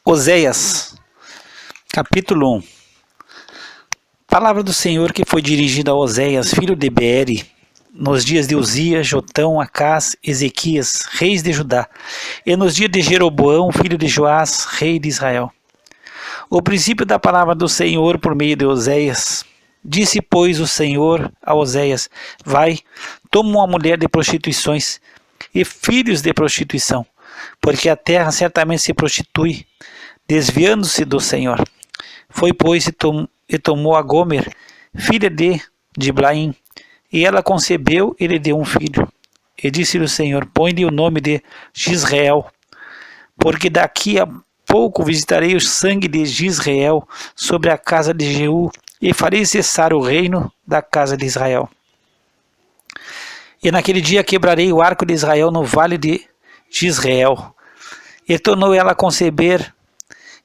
Oséias, capítulo 1. Palavra do Senhor que foi dirigida a Oséias, filho de Beeri, nos dias de Uzias, Jotão, Acás, Ezequias, reis de Judá, e nos dias de Jeroboão, filho de Joás, rei de Israel. O princípio da palavra do Senhor por meio de Oséias. Disse, pois, o Senhor a Oséias: vai, toma uma mulher de prostituições e filhos de prostituição, porque a terra certamente se prostitui, desviando-se do Senhor. Foi, pois, e tomou a Gomer, filha de Diblaim, e ela concebeu e lhe deu um filho. E disse-lhe o Senhor: põe-lhe o nome de Jisreel, porque daqui a pouco visitarei o sangue de Jisreel sobre a casa de Jeú, e farei cessar o reino da casa de Israel. E naquele dia quebrarei o arco de Israel no vale de Jisreel. E tornou ela a conceber,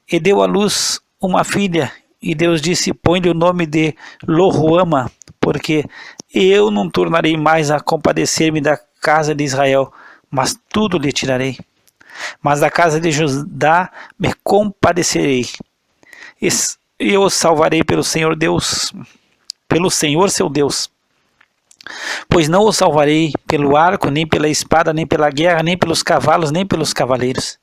e deu à luz uma filha, e Deus disse: põe-lhe o nome de Loruama, porque eu não tornarei mais a compadecer-me da casa de Israel, mas tudo lhe tirarei. Mas da casa de Judá me compadecerei, e eu os salvarei pelo Senhor Deus, pelo Senhor seu Deus. Pois não os salvarei pelo arco, nem pela espada, nem pela guerra, nem pelos cavalos, nem pelos cavaleiros.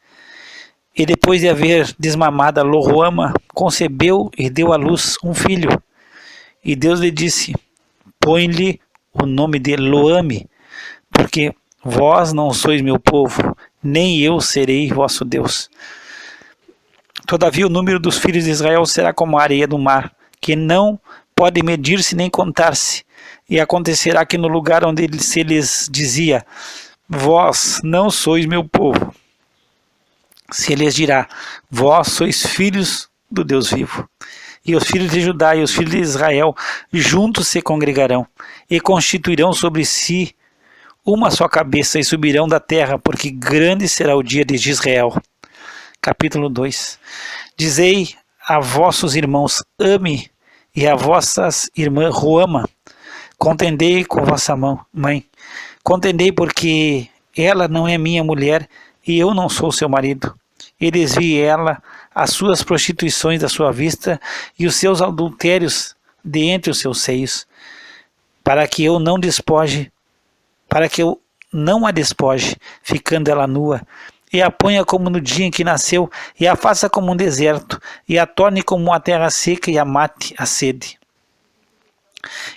E depois de haver desmamado Loruama, concebeu e deu à luz um filho. E Deus lhe disse: põe-lhe o nome de Loame, porque vós não sois meu povo, nem eu serei vosso Deus. Todavia o número dos filhos de Israel será como a areia do mar, que não pode medir-se nem contar-se. E acontecerá que no lugar onde se lhes dizia: vós não sois meu povo, se lhes dirá: vós sois filhos do Deus vivo. E os filhos de Judá e os filhos de Israel juntos se congregarão, e constituirão sobre si uma só cabeça, e subirão da terra, porque grande será o dia de Jisreel. Capítulo 2. Dizei a vossos irmãos: ame, e a vossas irmãs: Ruama. Contendei com vossa mãe. Contendei, porque ela não é minha mulher, e eu não sou seu marido. E desvie ela as suas prostituições da sua vista, e os seus adultérios de entre os seus seios, para que eu não a despoje, ficando ela nua, e a ponha como no dia em que nasceu, e a faça como um deserto, e a torne como uma terra seca, e a mate a sede.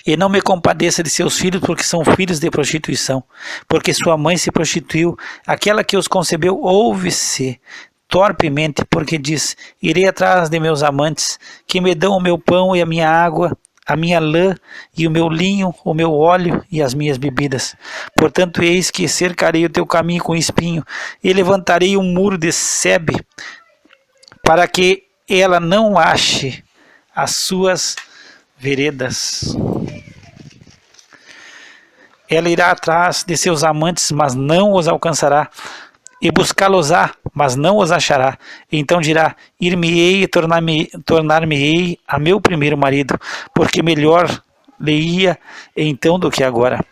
E não me compadeça de seus filhos, porque são filhos de prostituição, porque sua mãe se prostituiu, aquela que os concebeu ouve-se torpemente, porque diz: irei atrás de meus amantes, que me dão o meu pão e a minha água, a minha lã e o meu linho, o meu óleo e as minhas bebidas. Portanto, eis que cercarei o teu caminho com espinho, e levantarei um muro de sebe, para que ela não ache as suas veredas. Ela irá atrás de seus amantes, mas não os alcançará, e buscá-los-á, mas não os achará. Então dirá: ir-me-ei e tornar-me-ei a meu primeiro marido, porque melhor lhe ia então do que agora.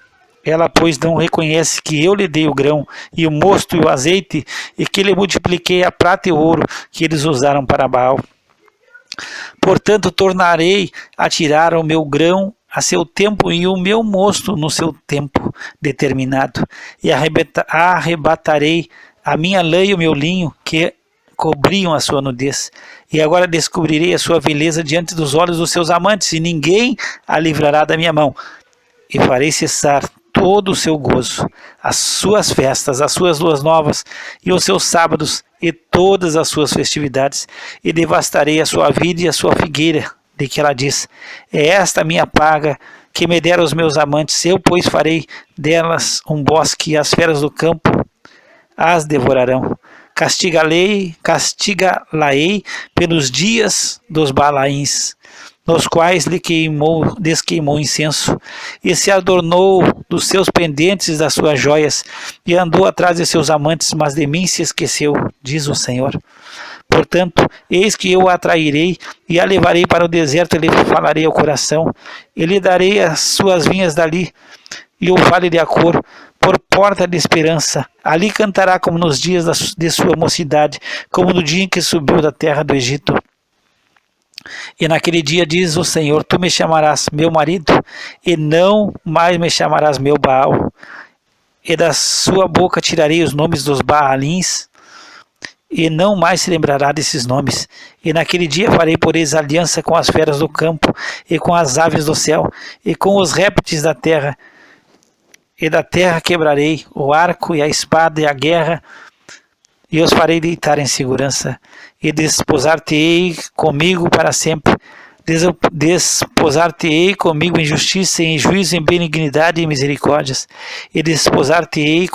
Ela, pois, não reconhece que eu lhe dei o grão, e o mosto e o azeite, e que lhe multipliquei a prata e o ouro que eles usaram para Baal. Portanto, tornarei a tirar o meu grão a seu tempo, e o meu mosto no seu tempo determinado, e arrebatarei a minha lã e o meu linho, que cobriam a sua nudez. E agora descobrirei a sua beleza diante dos olhos dos seus amantes, e ninguém a livrará da minha mão. E farei cessar todo o seu gozo, as suas festas, as suas luas novas, e os seus sábados, e todas as suas festividades, e devastarei a sua vida e a sua figueira, de que ela diz: é esta a minha paga que me deram os meus amantes. Eu, pois, farei delas um bosque, e as feras do campo as devorarão. Castigá-la-ei pelos dias dos Balaíns, nos quais desqueimou incenso, e se adornou dos seus pendentes, das suas joias, e andou atrás de seus amantes, mas de mim se esqueceu, diz o Senhor. Portanto, eis que eu a atrairei, e a levarei para o deserto, e lhe falarei ao coração, e lhe darei as suas vinhas dali, e o vale de Acor, por porta de esperança. Ali cantará como nos dias de sua mocidade, como no dia em que subiu da terra do Egito. E naquele dia diz o Senhor: tu me chamarás meu marido, e não mais me chamarás meu Baal. E da sua boca tirarei os nomes dos Baalins, e não mais se lembrará desses nomes. E naquele dia farei por eles aliança com as feras do campo, e com as aves do céu, e com os répteis da terra. E da terra quebrarei o arco e a espada e a guerra, e os farei deitar em segurança, e desposar-te-ei comigo para sempre. Desposar-te-ei comigo em justiça, em juízo, em benignidade e misericórdias, e desposar-te-ei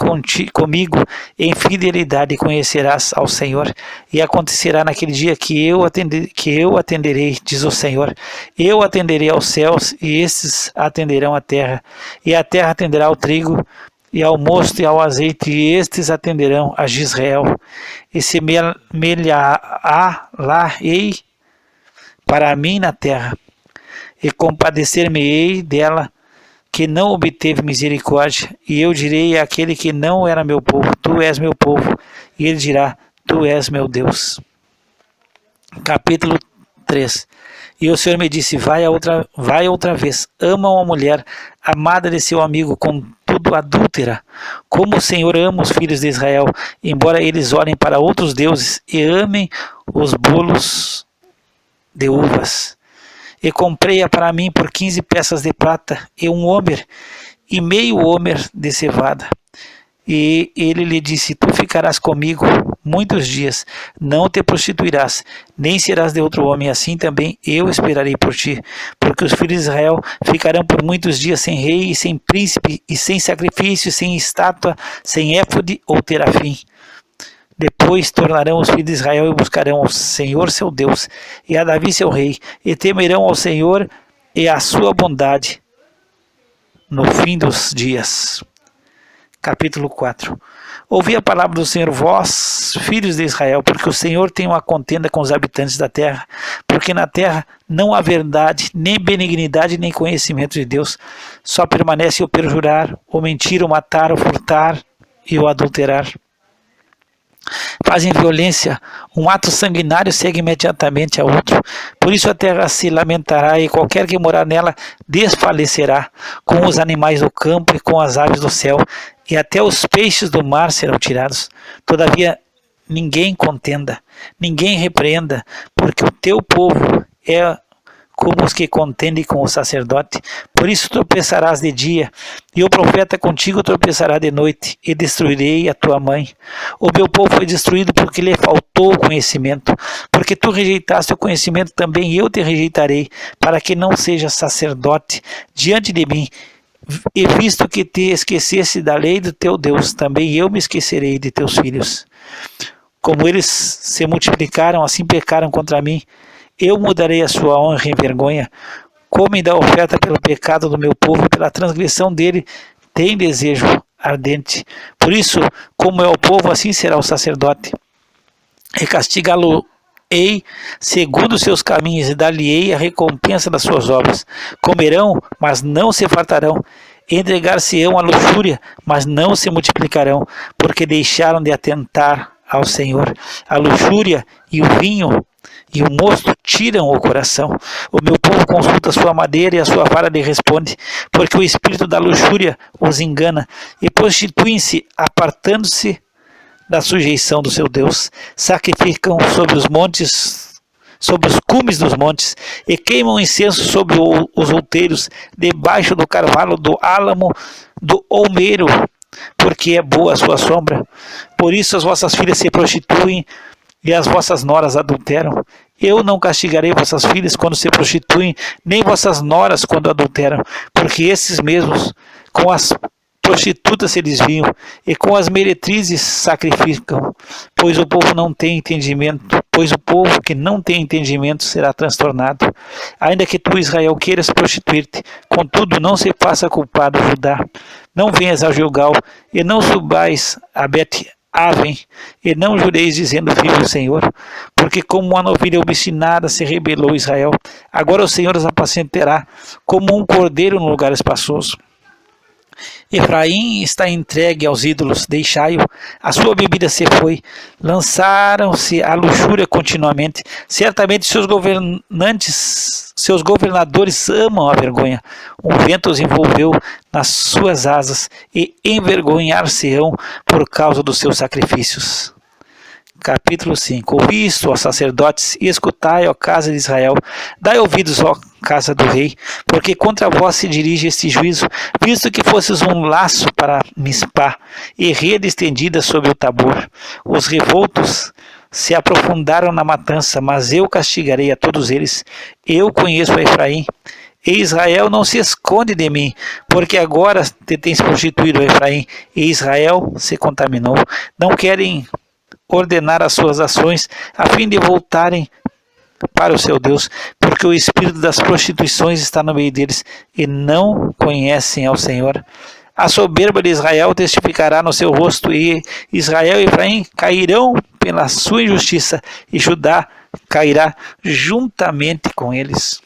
comigo em fidelidade, e conhecerás ao Senhor. E acontecerá naquele dia que eu atenderei, diz o Senhor. Eu atenderei aos céus, e estes atenderão à terra, e a terra atenderá ao trigo, e ao mosto e ao azeite, e estes atenderão a Israel. E se me-la-ei para mim na terra, e compadecer-me-ei dela, que não obteve misericórdia, e eu direi àquele que não era meu povo: tu és meu povo, e ele dirá: tu és meu Deus. Capítulo 3. E o Senhor me disse: vai outra vez, ama uma mulher amada de seu amigo, contudo adúltera, como o Senhor ama os filhos de Israel, embora eles olhem para outros deuses e amem os bolos de uvas. E comprei-a para mim por 15 peças de prata, e um homer, e meio homer de cevada. E ele lhe disse: tu ficarás comigo muitos dias, não te prostituirás, nem serás de outro homem, assim também eu esperarei por ti. Porque os filhos de Israel ficarão por muitos dias sem rei, e sem príncipe, e sem sacrifício, sem estátua, sem éfode ou terafim. Depois tornarão os filhos de Israel e buscarão ao Senhor seu Deus, e a Davi seu rei, e temerão ao Senhor e a sua bondade no fim dos dias. Capítulo 4. Ouvi a palavra do Senhor, vós, filhos de Israel, porque o Senhor tem uma contenda com os habitantes da terra, porque na terra não há verdade, nem benignidade, nem conhecimento de Deus. Só permanece o perjurar, o mentir, o matar, o furtar e o adulterar. Fazem violência, um ato sanguinário segue imediatamente a outro. Por isso a terra se lamentará, e qualquer que morar nela desfalecerá, com os animais do campo e com as aves do céu, e até os peixes do mar serão tirados. Todavia ninguém contenda, ninguém repreenda, porque o teu povo é como os que contendem com o sacerdote. Por isso tropeçarás de dia, e o profeta contigo tropeçará de noite, e destruirei a tua mãe. O meu povo foi destruído porque lhe faltou o conhecimento. Porque tu rejeitaste o conhecimento, também eu te rejeitarei, para que não sejas sacerdote diante de mim. E visto que te esquecesse da lei do teu Deus, também eu me esquecerei de teus filhos. Como eles se multiplicaram, assim pecaram contra mim. Eu mudarei a sua honra em vergonha. Comem da oferta pelo pecado do meu povo, pela transgressão dele tem desejo ardente. Por isso, como é o povo, assim será o sacerdote. E castigá-lo-ei segundo os seus caminhos, e dar-lhe-ei a recompensa das suas obras. Comerão, mas não se fartarão. Entregar-se-ão à luxúria, mas não se multiplicarão, porque deixaram de atentar ao Senhor. A luxúria e o vinho e o mosto tiram o coração. O meu povo consulta a sua madeira, e a sua vara lhe responde, porque o espírito da luxúria os engana, e prostituem-se, apartando-se da sujeição do seu Deus. Sacrificam sobre os montes, sobre os cumes dos montes, e queimam incenso sobre os outeiros, debaixo do carvalho, do álamo, do olmeiro, porque é boa a sua sombra. Por isso as vossas filhas se prostituem, e as vossas noras adulteram. Eu não castigarei vossas filhas quando se prostituem, nem vossas noras quando adulteram, porque esses mesmos com as prostitutas se desviam, e com as meretrizes sacrificam, pois o povo não tem entendimento, pois o povo que não tem entendimento será transtornado. Ainda que tu, Israel, queiras prostituir-te, contudo não se faça culpado, Judá. Não venhas a Gilgal, e não subais a Bet-Aven, e não jureis dizendo: vive o Senhor, porque como uma novilha obstinada se rebelou Israel. Agora o Senhor os apacentará como um cordeiro no lugar espaçoso. Efraim está entregue aos ídolos, deixai-o, a sua bebida se foi, lançaram-se à luxúria continuamente, certamente seus governadores amam a vergonha, um vento os envolveu nas suas asas e envergonhar-se-ão por causa dos seus sacrifícios. Capítulo 5. Ouvi isto, ó sacerdotes, e escutai, ó casa de Israel. Dai ouvidos, ó casa do rei, porque contra vós se dirige este juízo, visto que fosses um laço para Mispá, e rede estendida sobre o Tabor. Os revoltos se aprofundaram na matança, mas eu castigarei a todos eles. Eu conheço a Efraim, e Israel não se esconde de mim, porque agora te tens prostituído, Efraim, e Israel se contaminou. Não querem ordenar as suas ações, a fim de voltarem para o seu Deus, porque o espírito das prostituições está no meio deles, e não conhecem ao Senhor. A soberba de Israel testificará no seu rosto, e Israel e Efraim cairão pela sua injustiça, e Judá cairá juntamente com eles.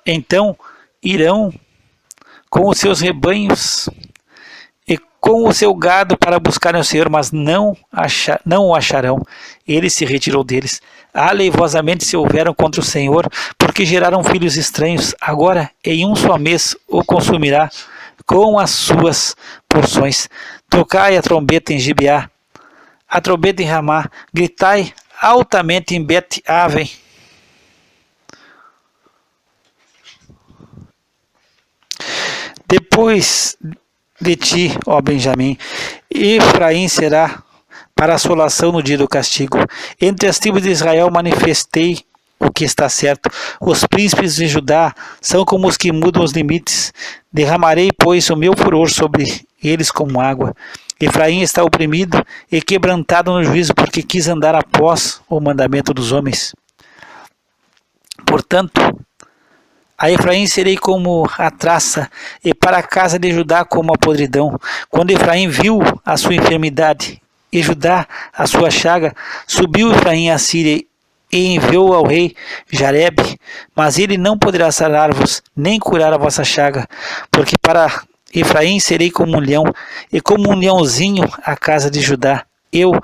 Então irão com os seus rebanhos e com o seu gado para buscarem o Senhor, mas não o acharão. Ele se retirou deles. Aleivosamente se houveram contra o Senhor, porque geraram filhos estranhos. Agora, em um só mês, o consumirá com as suas porções. Tocai a trombeta em Gibeá, a trombeta em Ramá, gritai altamente em Bet-Aven. Depois de ti, ó Benjamim, Efraim será para assolação no dia do castigo. Entre as tribos de Israel manifestei o que está certo. Os príncipes de Judá são como os que mudam os limites. Derramarei, pois, o meu furor sobre eles como água. Efraim está oprimido e quebrantado no juízo, porque quis andar após o mandamento dos homens. Portanto, a Efraim serei como a traça, e para a casa de Judá como a podridão. Quando Efraim viu a sua enfermidade, e Judá a sua chaga, subiu Efraim a Síria, e enviou ao rei Jareb, mas ele não poderá sarar-vos, nem curar a vossa chaga, porque para Efraim serei como um leão, e como um leãozinho a casa de Judá. Eu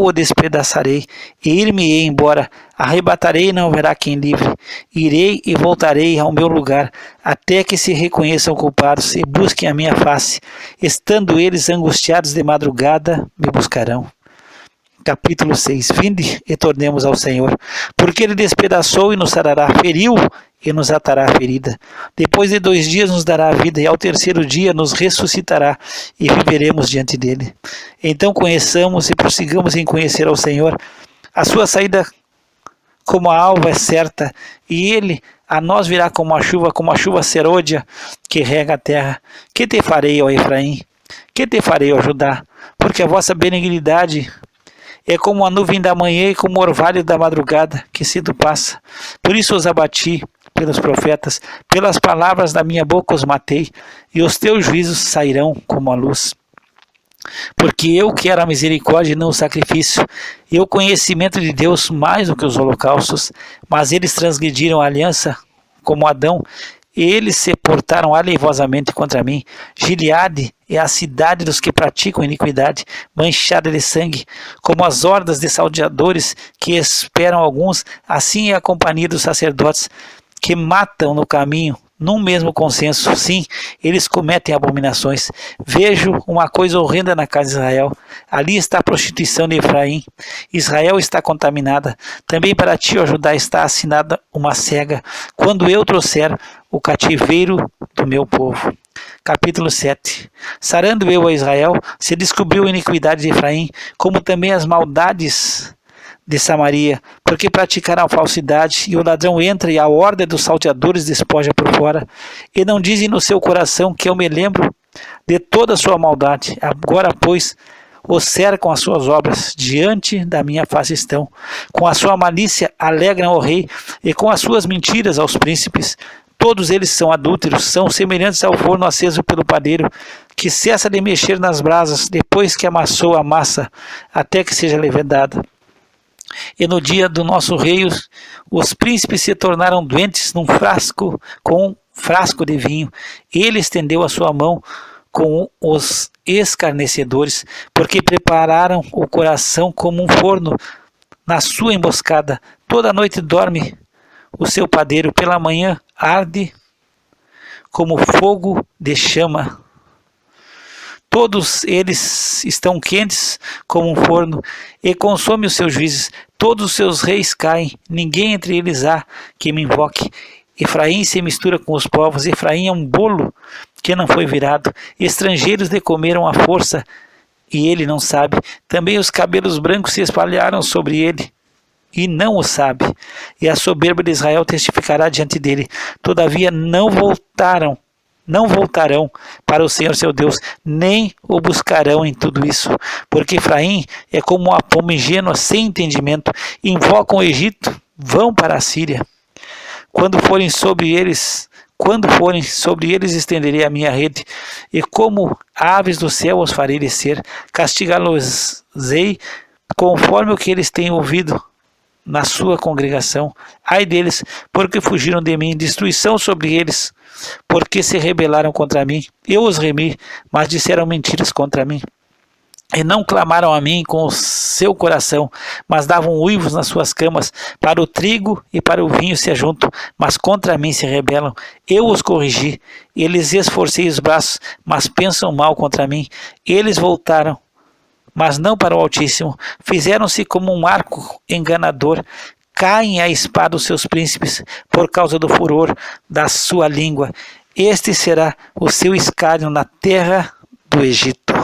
o despedaçarei, e ir-me-ei embora, arrebatarei e não haverá quem livre. Irei e voltarei ao meu lugar, até que se reconheçam culpados e busquem a minha face. Estando eles angustiados de madrugada, me buscarão. Capítulo 6. Vinde e tornemos ao Senhor, porque Ele despedaçou e nos sarará, feriu e nos atará a ferida. Depois de 2 dias nos dará a vida, e ao 3º dia nos ressuscitará, e viveremos diante dele. Então conheçamos e prossigamos em conhecer ao Senhor. A sua saída como a alva é certa, e ele a nós virá como a chuva serôdia que rega a terra. Que te farei, ó Efraim? Que te farei, ó Judá? Porque a vossa benignidade é como a nuvem da manhã e como o orvalho da madrugada, que cedo passa. Por isso os abati pelos profetas, pelas palavras da minha boca os matei, e os teus juízos sairão como a luz. Porque eu quero a misericórdia e não o sacrifício, e o conhecimento de Deus mais do que os holocaustos. Mas eles transgrediram a aliança como Adão, e eles se portaram aleivosamente contra mim. Gileade é a cidade dos que praticam iniquidade, manchada de sangue, como as hordas de salteadores que esperam alguns, assim é a companhia dos sacerdotes, que matam no caminho, num mesmo consenso. Sim, eles cometem abominações. Vejo uma coisa horrenda na casa de Israel. Ali está a prostituição de Efraim. Israel está contaminada. Também para ti, ó Judá, está assinada uma cega, quando eu trouxer o cativeiro do meu povo. Capítulo 7. Sarando eu a Israel, se descobriu a iniquidade de Efraim, como também as maldades de Samaria, porque praticaram a falsidade, e o ladrão entra, e a horda dos salteadores despoja por fora, e não dizem no seu coração que eu me lembro de toda a sua maldade. Agora, pois, os cercam as suas obras, diante da minha face estão. Com a sua malícia alegram o rei, e com as suas mentiras aos príncipes. Todos eles são adúlteros, são semelhantes ao forno aceso pelo padeiro, que cessa de mexer nas brasas, depois que amassou a massa, até que seja levedada. E no dia do nosso rei, os príncipes se tornaram doentes com um frasco de vinho. Ele estendeu a sua mão com os escarnecedores, porque prepararam o coração como um forno na sua emboscada. Toda noite dorme o seu padeiro, pela manhã arde como fogo de chama. Todos eles estão quentes como um forno e consome os seus juízes. Todos os seus reis caem, ninguém entre eles há que me invoque. Efraim se mistura com os povos, Efraim é um bolo que não foi virado. Estrangeiros lhe comeram à força e ele não sabe. Também os cabelos brancos se espalharam sobre ele e não o sabe. E a soberba de Israel testificará diante dele. Todavia não voltarão para o Senhor seu Deus, nem o buscarão em tudo isso, porque Efraim é como uma pomba ingênua sem entendimento, invocam o Egito, vão para a Síria. Quando forem sobre eles estenderei a minha rede, e como aves do céu os farei descer, castigá-los-ei conforme o que eles têm ouvido na sua congregação. Ai deles, porque fugiram de mim, destruição sobre eles, porque se rebelaram contra mim. Eu os remi, mas disseram mentiras contra mim. E não clamaram a mim com o seu coração, mas davam uivos nas suas camas. Para o trigo e para o vinho se ajuntam, mas contra mim se rebelam. Eu os corrigi, e lhes esforcei os braços, mas pensam mal contra mim. Eles voltaram, mas não para o Altíssimo. Fizeram-se como um arco enganador. Caem à espada os seus príncipes, por causa do furor da sua língua. Este será o seu escárnio na terra do Egito.